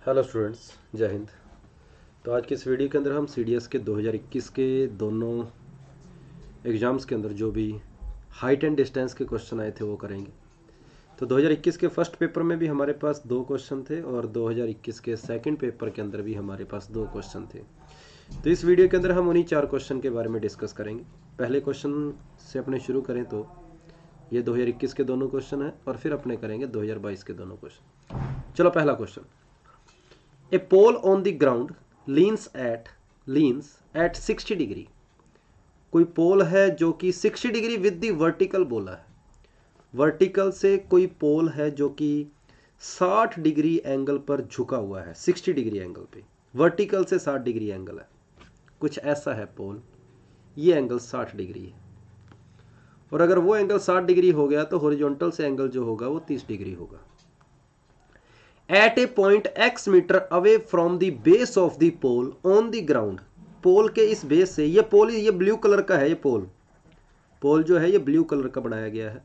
Hello students, जय हिंद। तो आज के इस वीडियो के अंदर हम CDS के 2021 के दोनों एग्ज़ाम्स के अंदर जो भी हाइट एंड डिस्टेंस के क्वेश्चन आए थे वो करेंगे। तो 2021 के फर्स्ट पेपर में भी हमारे पास 2 क्वेश्चन थे और 2021 के सेकंड पेपर के अंदर भी हमारे पास 2 क्वेश्चन थे। तो इस वीडियो के अंदर हम उन्हीं 4 क्वेश्चन के बारे में डिस्कस करेंगे। पहले क्वेश्चन से अपने शुरू करें तो ये 2021 के दोनों क्वेश्चन हैं और फिर अपने करेंगे 2022 के दोनों क्वेश्चन। चलो, पहला question. A pole on the ground leans at 60 degree. कोई पोल है जो कि 60 डिग्री विद दी वर्टिकल बोला है। वर्टिकल से कोई पोल है जो कि 60 डिग्री एंगल पर झुका हुआ है, 60 डिग्री एंगल पे। वर्टिकल से 60 डिग्री एंगल है, कुछ ऐसा है पोल। ये एंगल 60 डिग्री है और अगर वो एंगल 60 डिग्री हो गया तो हॉरिजॉन्टल से एंगल जो होगा वो 30 डिग्री होगा। At a point x metre away from the base of the pole on the ground. Pole के इस बेस से, ये पोल ये ब्लू कलर का है, ये पोल जो है ये ब्लू कलर का बनाया गया है।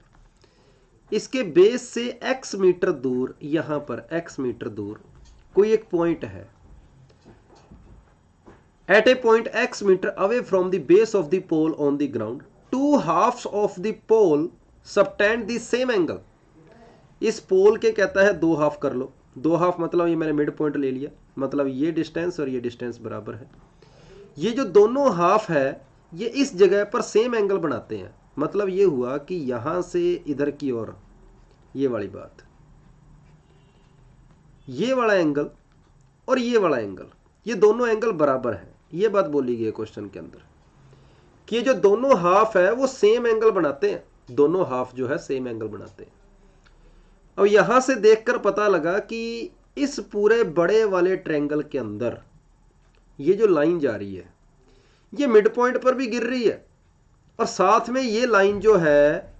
इसके बेस से x मीटर दूर, यहां पर x मीटर दूर कोई एक पॉइंट है। At a point x metre away from the base of the pole on the ground, two halves of the pole subtend the same angle. इस पोल के कहता है 2 हाफ कर लो। 2 हाफ मतलब ये मैंने मिड पॉइंट ले लिया, मतलब ये डिस्टेंस और ये डिस्टेंस बराबर है। ये जो दोनों हाफ है ये इस जगह पर सेम एंगल बनाते हैं। मतलब ये हुआ कि यहां से इधर की ओर ये वाली बात, ये वाला एंगल और ये वाला एंगल, ये दोनों एंगल बराबर है। ये बात बोली गई है क्वेश्चन के अंदर कि ये जो दोनों हाफ है वो सेम एंगल बनाते हैं। दोनों हाफ जो है सेम एंगल बनाते हैं। अब यहां से देखकर पता लगा कि इस पूरे बड़े वाले ट्रायंगल के अंदर ये जो लाइन जा रही है ये मिड पॉइंट पर भी गिर रही है और साथ में ये लाइन जो है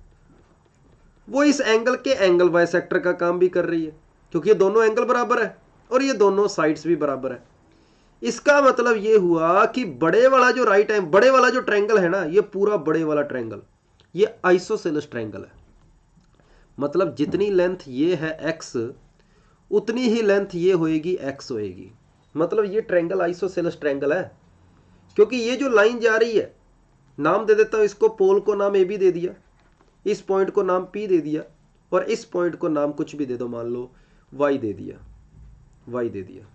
वो इस एंगल के एंगल बाइसेक्टर का काम भी कर रही है, क्योंकि ये दोनों एंगल बराबर है और ये दोनों साइड्स भी बराबर है। इसका मतलब ये हुआ कि बड़े वाला जो राइट है, बड़े वाला जो ट्रायंगल है ना, ये पूरा बड़े वाला ट्रायंगल ये आइसोसेलेस ट्रायंगल है। मतलब जितनी लेंथ ये है x, उतनी ही लेंथ ये होएगी x होएगी। मतलब ये ट्रायंगल आइसोसेलेस ट्रायंगल है, क्योंकि ये जो लाइन जा रही है, नाम दे देता हूं इसको, पोल को नाम AB दे दिया, इस पॉइंट को नाम P दे दिया और इस पॉइंट को नाम कुछ भी दे दो, मान लो Y दे दिया।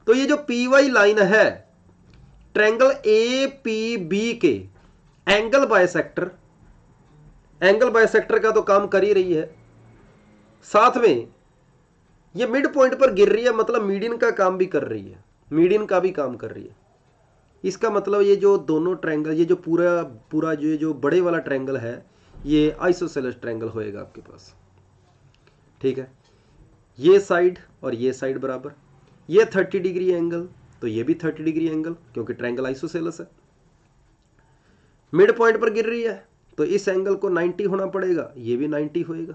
तो ये जो PY लाइन है ट्रायंगल APB के एंगल बाइसेक्टर का तो काम कर ही रही है, साथ में ये मिड पॉइंट पर गिर रही है, मतलब मीडियन का काम भी कर रही है, मीडियन का भी काम कर रही है। इसका मतलब ये जो दोनों ट्रायंगल, ये जो पूरा जो बड़े वाला ट्रायंगल है ये आइसोसेलेस ट्रायंगल होएगा आपके पास। ठीक है, ये साइड और ये साइड बराबर, ये 30 डिग्री एंगल तो ये भी 30 डिग्री एंगल, क्योंकि ट्रायंगल आइसोसेलेस है। मिड पॉइंट पर गिर रही है तो इस एंगल को 90 होना पड़ेगा, ये भी 90 होएगा।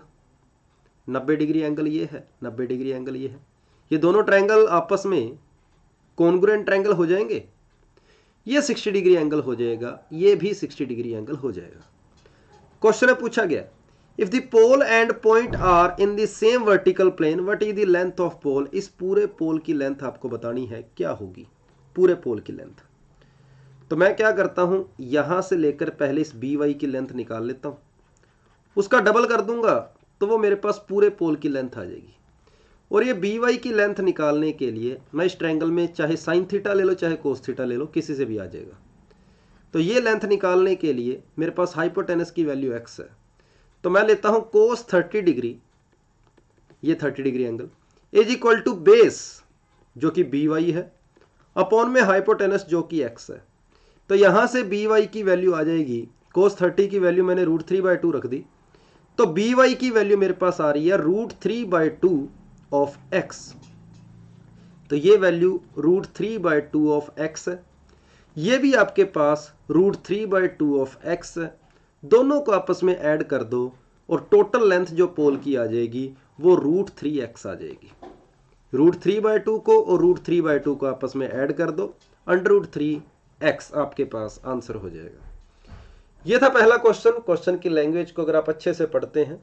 90 डिग्री एंगल ये है, 90 डिग्री एंगल ये है। ये दोनों ट्रायंगल आपस में कॉन्ग्रुएंट ट्रायंगल हो जाएंगे। ये 60 डिग्री एंगल हो जाएगा, ये भी 60 डिग्री एंगल हो जाएगा। क्वेश्चन में पूछा गया, if the pole and point are in the same vertical plane what is the length of pole. इस पूरे पोल की लेंथ आपको बतानी है, क्या होगी पूरे पोल की लेंथ। तो मैं क्या करता हूं, यहां से लेकर पहले इस BY की लेंथ निकाल लेता हूं, उसका डबल कर दूंगा तो वो मेरे पास पूरे पोल की लेंथ आ जाएगी। और ये BY की लेंथ निकालने के लिए मैं इस ट्रायंगल में चाहे साइन थीटा ले लो चाहे कोस थीटा ले लो, किसी से भी आ जाएगा। तो ये लेंथ निकालने के लिए मेरे पास हाइपोटेनस की वैल्यू x है, तो मैं लेता हूं कोस 30 डिग्री, ये 30 degree angle is equal to base जो कि BY है अपॉन में हाइपोटेनस जो कि x है। तो यहां से BY की वैल्यू आ जाएगी, कोस 30 की वैल्यू मैंने √3/2 रख दी, तो BY की वैल्यू मेरे पास आ रही है √3/2 ऑफ x। तो ये वैल्यू √3/2 ऑफ x है, ये भी आपके पास √3/2 ऑफ x है। दोनों को आपस में ऐड कर दो और टोटल लेंथ जो पोल की आ जाएगी वो √3x आ जाएगी। √3/2 को और √3/2 को आपस में ऐड कर दो, √3x आपके पास आंसर हो जाएगा। ये था पहला क्वेश्चन। क्वेश्चन की लैंग्वेज को अगर आप अच्छे से पढ़ते हैं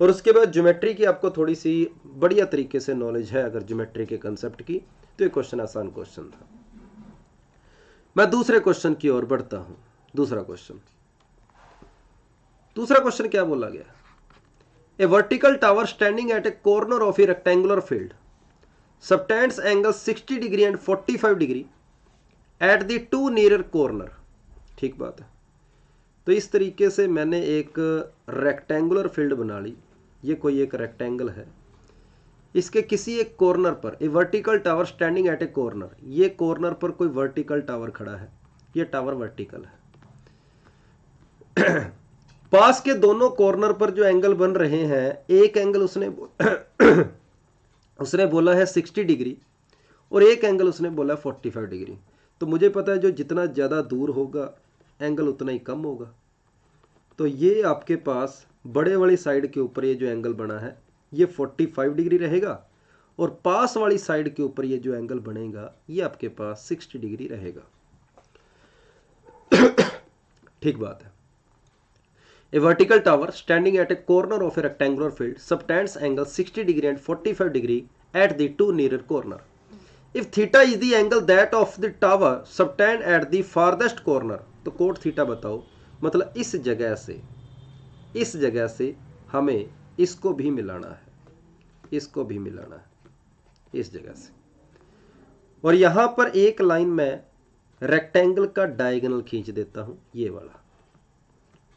और उसके बाद ज्योमेट्री की आपको थोड़ी सी बढ़िया तरीके से नॉलेज है अगर ज्योमेट्री के कंसेप्ट की, तो ये क्वेश्चन आसान क्वेश्चन था। मैं दूसरे क्वेश्चन की ओर बढ़ता हूं। दूसरा क्वेश्चन क्या बोला गया? A vertical tower standing at a corner of a rectangular field subtends angle 60 degree and 45 degree at the two near corner. ठीक बात है। तो इस तरीके से मैंने एक रेक्टेंगुलर फील्ड बना ली। ये कोई एक रेक्टेंगल है, इसके किसी एक कॉर्नर पर a vertical tower standing at a corner, ये कॉर्नर पर कोई वर्टिकल टावर खड़ा है, ये टावर वर्टिकल है। पास के दोनों कॉर्नर पर जो एंगल बन रहे हैं, एक एंगल उसने बोला है 60 डिग्री और एक एंगल उसने बोला 45 डिग्री। तो मुझे पता है जो जितना ज़्यादा दूर होगा एंगल उतना ही कम होगा। तो ये आपके पास बड़े वाली साइड के ऊपर ये जो एंगल बना है ये 45 डिग्री रहेगा, और पास वाली साइड के ऊपर ये जो एंगल बनेगा ये आपके पास 60 डिग्री रहेगा। ठीक बात है। A vertical tower standing at a corner of a rectangular field subtends angle 60 degree and 45 degree at the two nearer corner. If theta is the angle that of the tower subtend at the farthest corner, तो cot theta बताओ। मतलब इस जगह से हमें इसको भी मिलाना है, इसको भी मिलाना है इस जगह से। और यहां पर एक लाइन में रेक्टेंगल का डायगोनल खींच देता हूं, ये वाला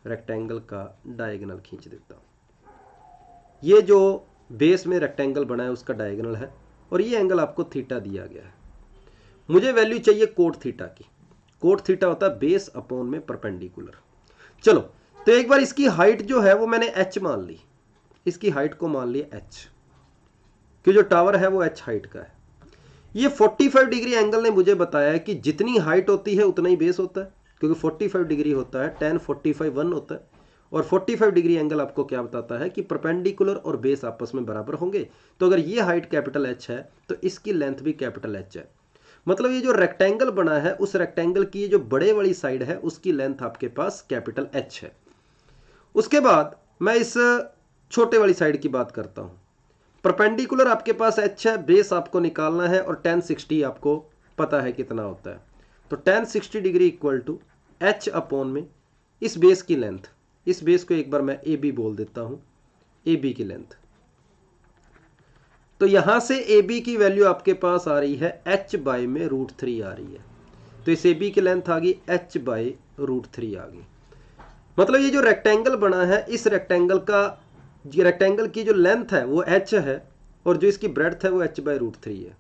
रेक्टेंगल का डायगोनल खींच देता हूं। ये जो बेस में रेक्टेंगल बना है उसका डायगोनल है, और ये एंगल आपको थीटा दिया गया है। मुझे वैल्यू चाहिए कोट थीटा की। कोट थीटा होता है बेस अपॉन में परपेंडिकुलर। चलो, तो एक बार इसकी हाइट जो है वो मैंने h मान ली, इसकी हाइट को मान लिया h, कि जो टावर है वो h हाइट का है। ये 45 डिग्री एंगल ने मुझे बताया है कि जितनी हाइट होती है उतना ही बेस होता है, क्योंकि 45 डिग्री होता है, tan 45 1 होता है। और 45 डिग्री एंगल आपको क्या बताता है कि परपेंडिकुलर और बेस आपस में बराबर होंगे। तो अगर ये हाइट कैपिटल H है तो इसकी लेंथ भी कैपिटल H है। मतलब ये जो रेक्टेंगल बना है उस रेक्टेंगल की जो बड़े वाली साइड है उसकी लेंथ आपके पास कैपिटल H है। उसके बाद मैं इस छोटे वाली साइड की बात करता हूं। परपेंडिकुलर आपके पास H है, बेस आपको निकालना है, और tan 60 आपको पता है कितना होता है। तो tan 60 degree equal to H upon में इस बेस की लेंथ, इस बेस को एक बार मैं AB बोल देता हूं, AB की लेंथ। तो यहां से AB की वैल्यू आपके पास आ रही है H बाय में √3 आ रही है। तो इस AB की लेंथ आ गई H बाय √3 आ गई। मतलब ये जो रेक्टेंगल बना है, इस रेक्टेंगल की जो लेंथ है वो H है, और जो इसकी ब्रेड्थ है वो H बाय √3 है।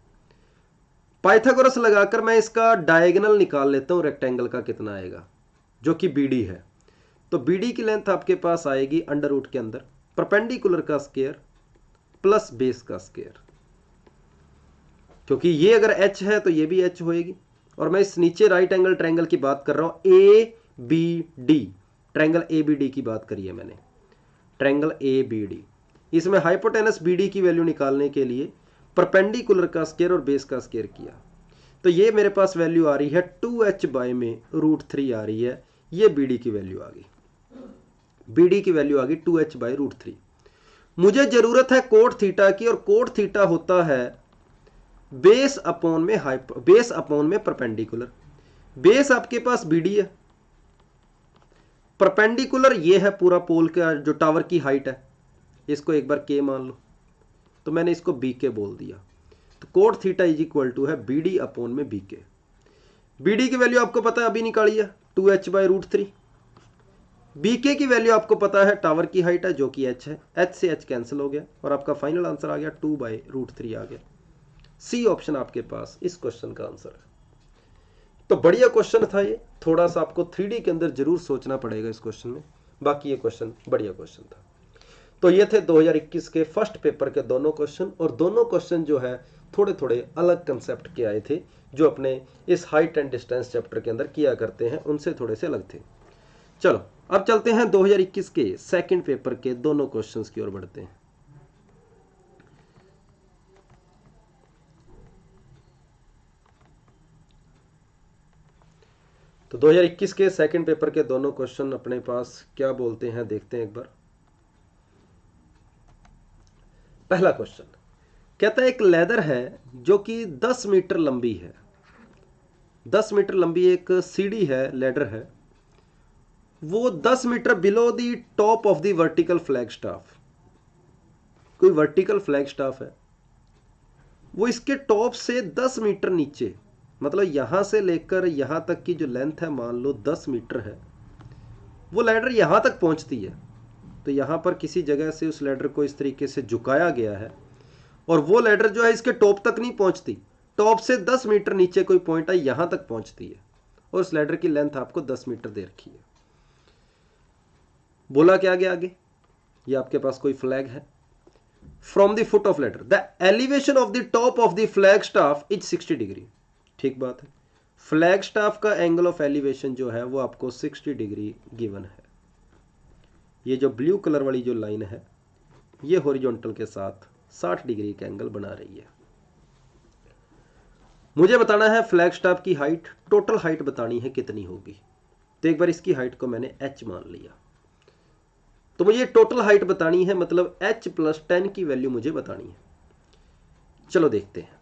पाइथागोरस लगाकर मैं इसका डायगोनल निकाल लेता हूं, रेक्टेंगल का कितना आएगा, जो कि BD है। तो BD की लेंथ आपके पास आएगी अंडर रूट के अंदर परपेंडिकुलर का स्क्वायर प्लस बेस का स्क्वायर, क्योंकि ये अगर H है तो ये भी H होएगी। और मैं इस नीचे राइट एंगल ट्रायंगल की बात कर रहा हूं, ABD, ट्रायंगल ABD की बात करी है मैंने, ट्रायंगल ABD। इसमें हाइपोटेनस BD की वैल्यू निकालने के लिए परपेंडिकुलर का स्क्वायर और बेस का स्क्वायर किया। तो ये मेरे पास वैल्यू आ रही है 2H बाय में √3 आ रही है। ये BD की वैल्यू आ गई, BD की वैल्यू आ गई 2H बाय √3। मुझे जरूरत है कोट थीटा की, और कोट थीटा होता है बेस अपॉन में परपेंडिकुलर। बेस आपके पास BD है, परपेंडिकुलर ये है पूरा पोल का जो टावर की हाइट है, इसको एक बार K मान लो, तो मैंने इसको BK बोल दिया। तो cot theta is equal to है BD अपॉन में BK। BD की वैल्यू आपको पता है, अभी निकाली है 2H बाय √3। BK की वैल्यू आपको पता है टावर की हाइट है जो कि H है, H से H कैंसिल हो गया और आपका फाइनल आंसर आ गया 2 बाय √3 आ गया। C ऑप्शन आपके पास इस क्वेश्चन का आंसर है। तो बढ़िया क्वेश्चन था ये, थोड़ा सा आपको 3D के अंदर जरूर सोचना पड़ेगा इस क्वेश्चन में, बाकी ये क्वेश्चन बढ़िया क्वेश्चन था। तो ये थे 2021 के फर्स्ट पेपर के दोनों क्वेश्चन, और दोनों क्वेश्चन जो है थोड़े थोड़े अलग कंसेप्ट के आए थे, जो अपने इस हाइट एंड डिस्टेंस चैप्टर के अंदर किया करते हैं उनसे थोड़े से अलग थे। चलो अब चलते हैं 2021 के सेकंड पेपर के दोनों क्वेश्चंस की ओर बढ़ते हैं। तो 2021 के सेकंड पेपर के दोनों क्वेश्चन अपने पास क्या बोलते हैं देखते हैं एक बार। पहला क्वेश्चन कहता है एक लेदर है जो कि 10 मीटर लंबी है, 10 मीटर लंबी एक सीढ़ी है, लेडर है, वो 10 metre below the top of the vertical flag staff. कोई वर्टिकल फ्लैग स्टाफ है, वो इसके टॉप से 10 मीटर नीचे, मतलब यहां से लेकर यहां तक की जो लेंथ है मान लो 10 मीटर है, वो लैडर यहां तक पहुंचती है। तो यहां पर किसी जगह से उस लैडर को इस तरीके से झुकाया गया है और वो लैडर जो है इसके टॉप तक नहीं पहुंचती, टॉप से 10 मीटर नीचे कोई पॉइंट है यहां तक पहुंचती है और उस लैडर की लेंथ आपको 10 मीटर दे रखी है। बोला क्या गया आगे, ये आपके पास कोई फ्लैग है, from the foot of ladder the elevation of the top of the flag staff is 60 degree. ठीक बात है, फ्लैग स्टाफ का एंगल ऑफ एलिवेशन जो है वो आपको 60 डिग्री गिवन है। ये जो ब्लू कलर वाली जो लाइन है ये हॉरिजॉन्टल के साथ 60 डिग्री का एंगल बना रही है। मुझे बताना है फ्लैग स्टाफ की हाइट, टोटल हाइट बतानी है कितनी होगी। तो एक बार इसकी हाइट को मैंने h मान लिया, तो मुझे टोटल हाइट बतानी है, मतलब h + 10 की वैल्यू मुझे बतानी है। चलो देखते हैं।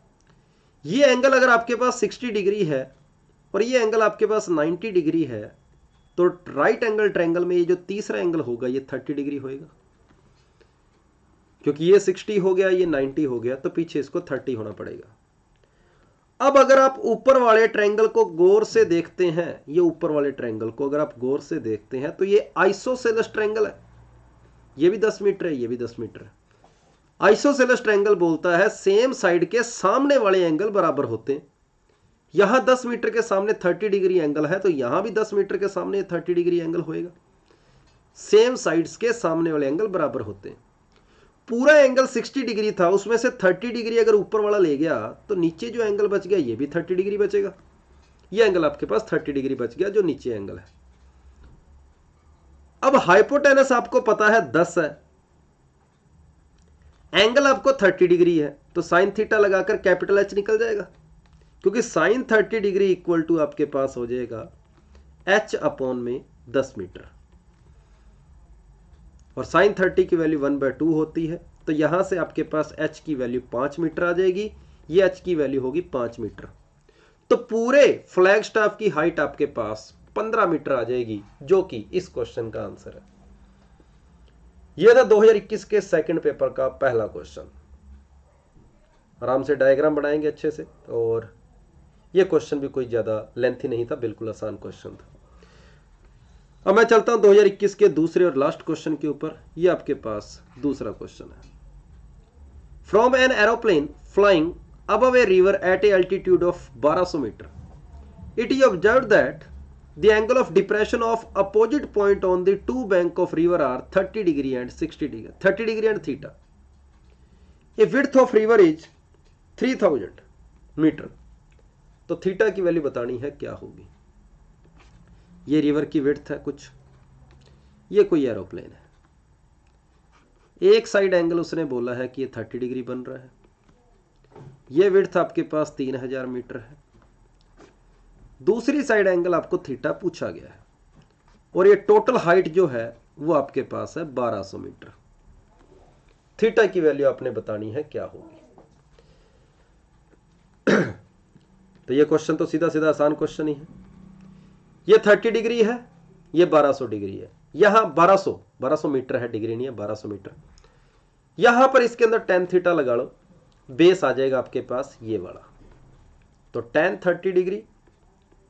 ये एंगल अगर आपके पास 60 डिग्री है और ये एंगल आपके पास 90 डिग्री है, तो राइट एंगल ट्रायंगल में ये जो तीसरा एंगल होगा ये 30 डिग्री होएगा, क्योंकि ये 60 हो गया, ये 90 हो गया, तो पीछे इसको 30 होना पड़ेगा। अब अगर आप ऊपर वाले ट्रायंगल को गौर से देखते हैं, ये ऊपर वाले ट्रायंगल को अगर आप गौर से देखते हैं तो ये आइसोसेलेस ट्रायंगल है, ये भी 10 मीटर है, ये भी 10 मीटर है। आइसोसेलेस ट्रायंगल बोलता है सेम साइड के सामने वाले एंगल बराबर होते हैं। यहां 10 मीटर के सामने 30 डिग्री एंगल है, तो यहां भी 10 मीटर के सामने 30 डिग्री एंगल होएगा। सेम साइड्स के सामने वाले एंगल बराबर होते हैं। पूरा एंगल 60 डिग्री था, उसमें से 30 डिग्री अगर ऊपर वाला ले गया तो नीचे जो एंगल बच गया ये भी 30 डिग्री बचेगा। ये एंगल आपके पास 30 डिग्री बच गया जो नीचे एंगल है। अब हाइपोटेनस आपको पता है 10 है, एंगल आपको 30 डिग्री है, तो साइन थीटा लगाकर कैपिटल H निकल जाएगा, क्योंकि साइन 30 डिग्री इक्वल टू आपके पास हो जाएगा H/में 10 मीटर, और साइन 30 की वैल्यू 1/2 होती है, तो यहां से आपके पास H की वैल्यू 5 मीटर आ जाएगी, ये H की वैल्यू होगी 5 मीटर। तो पूरे फ्लैग स्टाफ की हाइट आपके पास 15 मीटर आ जाएगी, जो कि इस क्वेश्चन का आंसर है। यह था 2021 के सेकंड पेपर का पहला क्वेश्चन। आराम से डायग्राम बनाएंगे अच्छे से, और यह क्वेश्चन भी कोई ज्यादा लेंथी नहीं था, बिल्कुल आसान क्वेश्चन था। अब मैं चलता हूं 2021 के दूसरे और लास्ट क्वेश्चन के ऊपर। यह आपके पास दूसरा क्वेश्चन है। From an aeroplane flying above a river at a altitude of 1200 meter, it is observed that the angle of depression of opposite point on the two bank of river are 30 degree and 60 degree, 30 degree and theta. A width of river is 3000 meter. तो theta की value बतानी है क्या होगी। ये river की width है कुछ, ये कोई एरोप्लेन है, एक साइड एंगल उसने बोला है कि ये 30 डिग्री बन रहा है, ये विड्थ आपके पास 3000 मीटर है, दूसरी साइड एंगल आपको थीटा पूछा गया है, और ये टोटल हाइट जो है वो आपके पास है 1200 मीटर। थीटा की वैल्यू आपने बतानी है क्या होगी। तो ये क्वेश्चन तो सीधा सीधा आसान क्वेश्चन ही है। ये 30 डिग्री है, ये 1200 डिग्री है, यहां 1200 मीटर है, डिग्री नहीं है, 1200 मीटर। यहां पर इसके अंदर tan थीटा लगा लो, बेस आ जाएगा आपके पास ये वाला, तो tan 30 degree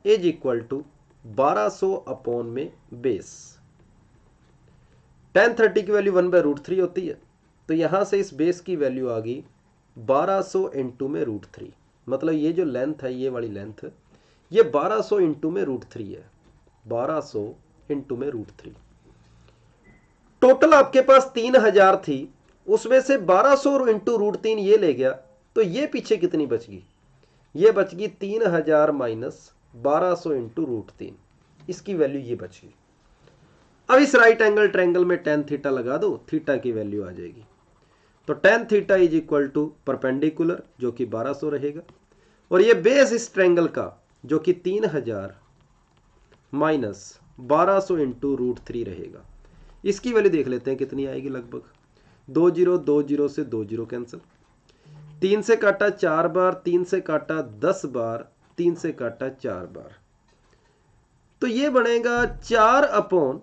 is equal to 1200 में बेस। tan 30 की वैल्यू 1/√3 होती है, तो यहां से इस बेस की वैल्यू आ गई 1200 इंटू में √3, मतलब ये जो लेंथ है, ये वाली लेंथ, ये 1200 इंटू में √3 है, 1200 इंटू में √3। टोटल आपके पास 3000 थी, उसमें से 1200 इंटू √3 ये ले गया, तो ये पीछे कितनी बच गई, ये बच गई 3000 माइनस 1200 इंटू √3, इसकी वैल्यू ये बच गई। अब इस राइट एंगल ट्रायंगल में tan थीटा लगा दो, थीटा की वैल्यू आ जाएगी, तो tan theta is equal to perpendicular जो कि 1200 रहेगा, और ये बेस इस ट्रायंगल का जो कि 3000 माइनस 1200 इंटू √3 रहेगा। इसकी वैल्यू देख लेते हैं कितनी आएगी लगभग, 2 जीरो, 2 जीरो से 2 जीरो कैंसिल, 3 से काटा 4 बार, 3 से काटा 10 बार, 3 से काटा 4 बार, तो ये बनेगा 4 अपॉन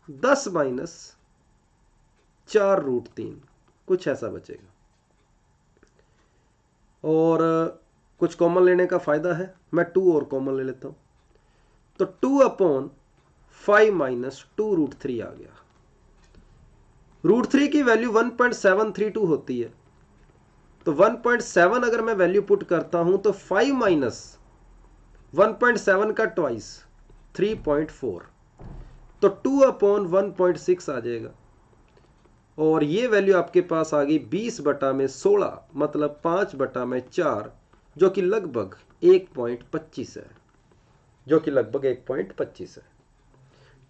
10 माइनस 4√3, कुछ ऐसा बचेगा। और कुछ कॉमन लेने का फायदा है, मैं 2 और कॉमन ले लेता हूं, तो 2 अपॉन 5 माइनस 2√3 आ गया। √3 की वैल्यू 1.732 होती है, तो 1.7 अगर मैं वैल्यू पुट करता हूं तो 5 माइनस 1.7 का ट्वाइस 3.4, तो 2 अपॉन 1.6 आ जाएगा। और ये वैल्यू आपके पास आ गई 20/16, मतलब 5/4, जो कि लगभग 1.25 है, जो कि लगभग 1.25 है।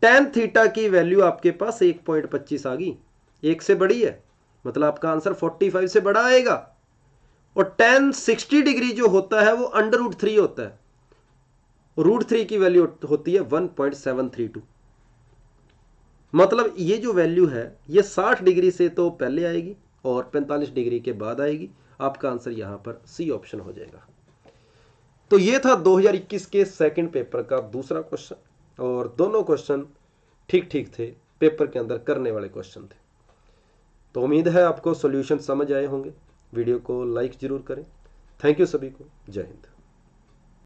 tan थीटा की वैल्यू आपके पास 1.25 आ गई, 1 से बड़ी है, मतलब आपका आंसर 45 से बड़ा आएगा। और tan 60 डिग्री जो होता है वो √3 होता है, √3 की वैल्यू होती है 1.732, मतलब ये जो वैल्यू है ये 60 डिग्री से तो पहले आएगी और 45 डिग्री के बाद आएगी। आपका आंसर यहां पर सी ऑप्शन हो जाएगा। तो ये था 2021 के सेकंड पेपर का दूसरा क्वेश्चन, और दोनों क्वेश्चन ठीक ठीक थे, पेपर के अंदर करने वाले क्वेश्चन थे। तो उम्मीद है आपको सॉल्यूशन समझ आए होंगे। वीडियो को लाइक जरूर करें। थैंक यू सभी को। जय हिंद।